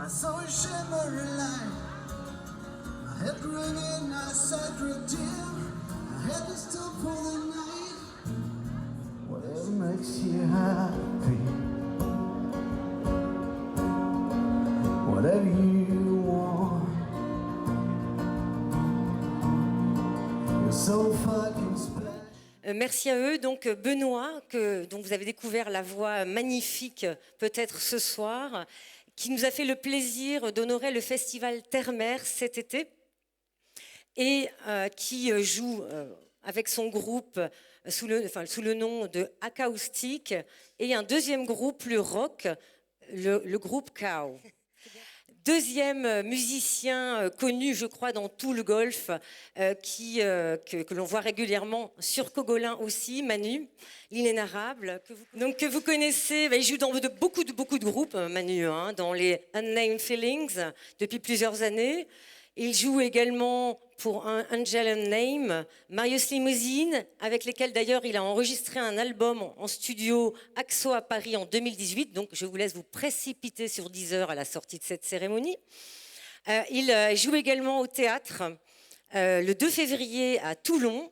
I saw a shimmering light. My head ringing, I said, redeem. I had to stop for the night. Whatever makes you happy, whatever you want. You're so fucking special. Merci à eux. Donc Benoît, dont vous avez découvert la voix magnifique peut-être ce soir, qui nous a fait le plaisir d'honorer le festival Terre-Mer cet été et qui joue avec son groupe sous le nom de Acoustic et un deuxième groupe plus rock, le groupe Cow. Deuxième musicien connu, je crois, dans tout le golf, que l'on voit régulièrement sur Cogolin aussi, Manu, l'inénarrable, que vous connaissez. Il joue dans beaucoup de groupes, Manu, hein, dans les Unnamed Feelings depuis plusieurs années. Il joue également pour un Angel Unnamed, Marius Limousine, avec lesquels d'ailleurs il a enregistré un album en studio Axo à Paris en 2018. Donc je vous laisse vous précipiter sur Deezer à la sortie de cette cérémonie. Il joue également au théâtre le 2 février à Toulon.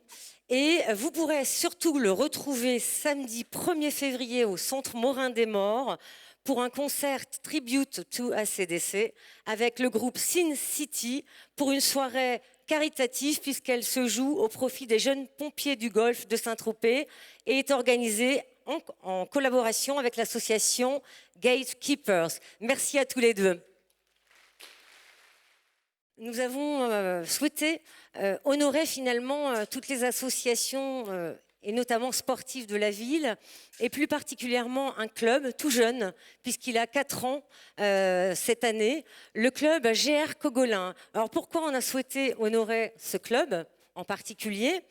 Et vous pourrez surtout le retrouver samedi 1er février au Centre Morin des Morts pour un concert tribute to AC/DC avec le groupe Sin City pour une soirée caritative puisqu'elle se joue au profit des jeunes pompiers du Golfe de Saint-Tropez et est organisée en collaboration avec l'association Gatekeepers. Merci à tous les deux. Nous avons souhaité honorer finalement toutes les associations et notamment sportives de la ville, et plus particulièrement un club tout jeune, puisqu'il a 4 ans cette année, le club GR Cogolin. Alors pourquoi on a souhaité honorer ce club en particulier ?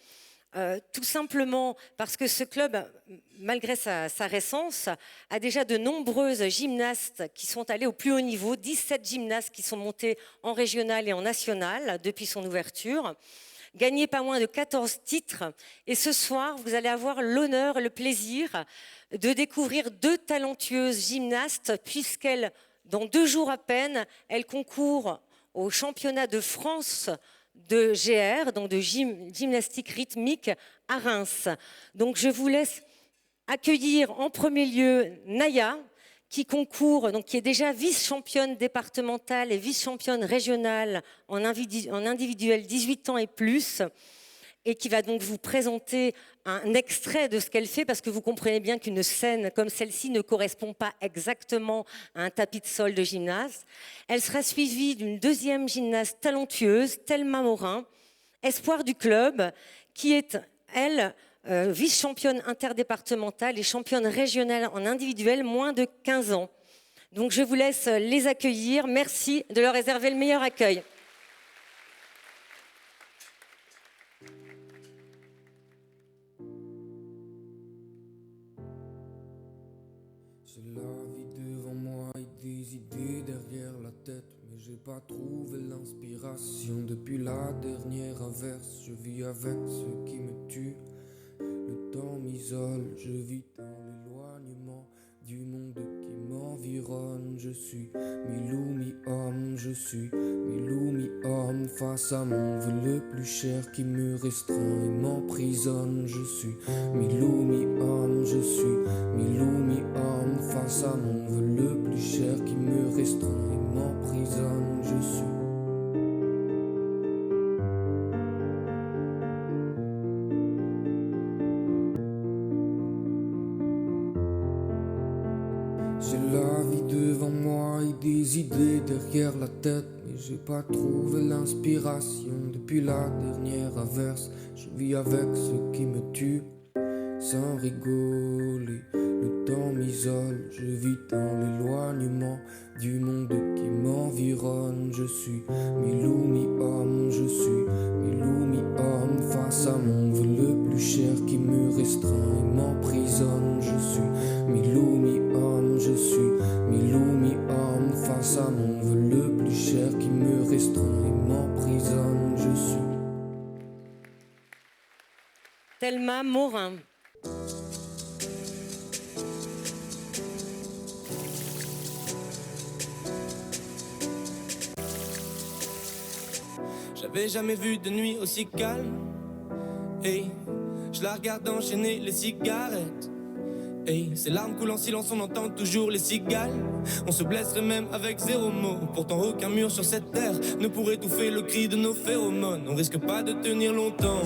Tout simplement parce que ce club, malgré sa récence, a déjà de nombreuses gymnastes qui sont allés au plus haut niveau, 17 gymnastes qui sont montés en régional et en national depuis son ouverture, gagné pas moins de 14 titres. Et ce soir, vous allez avoir l'honneur et le plaisir de découvrir 2 talentueuses gymnastes, puisqu'elles, dans 2 jours à peine, elles concourent au championnat de France de GR, donc de gymnastique rythmique à Reims. Donc je vous laisse accueillir en premier lieu Naya, qui concourt, donc qui est déjà vice-championne départementale et vice-championne régionale en individuel 18 ans et plus, et qui va donc vous présenter un extrait de ce qu'elle fait, parce que vous comprenez bien qu'une scène comme celle-ci ne correspond pas exactement à un tapis de sol de gymnase. Elle sera suivie d'une deuxième gymnaste talentueuse, Thelma Morin, espoir du club, qui est, elle, vice-championne interdépartementale et championne régionale en individuel moins de 15 ans. Donc je vous laisse les accueillir. Merci de leur réserver le meilleur accueil. J'ai la vie devant moi et des idées derrière la tête, mais j'ai pas trouvé l'inspiration depuis la dernière averse. Je vis avec ce qui me tue, le temps m'isole, je vis dans l'éloignement du monde qui m'environne. Je suis mi-loup, mi-homme, je suis mi-loup, mi-homme, face à mon vœu le plus cher qui me restreint et m'emprisonne. Je suis mi-loup, mi-homme, je suis mi-loup, mi-homme, face à mon vœu le plus cher qui me restreint et m'emprisonne. Je suis J'ai la vie devant moi et des idées derrière la tête, mais j'ai pas trouvé l'inspiration depuis la dernière averse. Je vis avec ce qui me tue, sans rigoler. Le temps m'isole, je vis dans l'éloignement du monde qui m'environne. Je suis mi-loup, mi-homme, je suis mi-loup, mi-homme, face à mon vœu le plus cher qui me restreint et m'emprisonne. Je suis mi-loup, mi-homme, je suis mi-loup, mi-homme, face à mon vœu le plus cher qui me restreint et m'emprisonne. Je suis Thelma Morin. J'avais jamais vu de nuit aussi calme. Et je la regarde enchaîner les cigarettes. Et ses larmes coulent en silence, on entend toujours les cigales. On se blesserait même avec 0 mot. Pourtant aucun mur sur cette terre ne pourrait étouffer le cri de nos phéromones. On risque pas de tenir longtemps.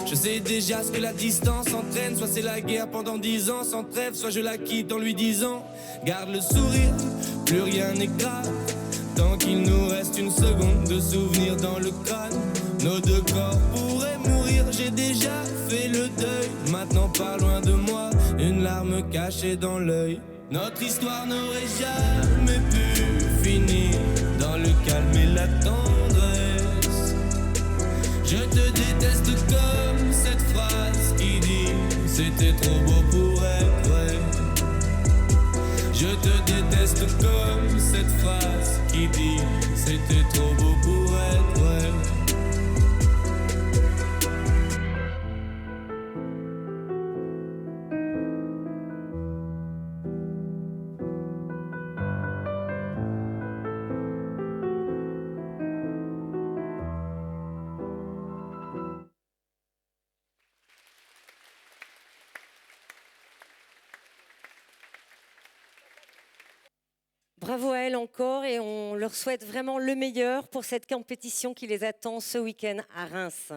Je sais déjà ce que la distance entraîne. Soit c'est la guerre pendant 10 ans sans trêve, soit je la quitte en lui disant garde le sourire, plus rien n'est grave. Tant qu'il nous reste une seconde de souvenir dans le crâne. Nos 2 corps pourraient mourir, j'ai déjà fait le deuil. Maintenant pas loin de moi, une larme cachée dans l'œil. Notre histoire n'aurait jamais pu finir dans le calme et la tendresse. Je te déteste comme cette phrase qui dit c'était trop beau pour être vrai. Je te déteste comme cette phrase qui dit c'était trop beau pour être vrai. Bravo à elles encore et on leur souhaite vraiment le meilleur pour cette compétition qui les attend ce week-end à Reims.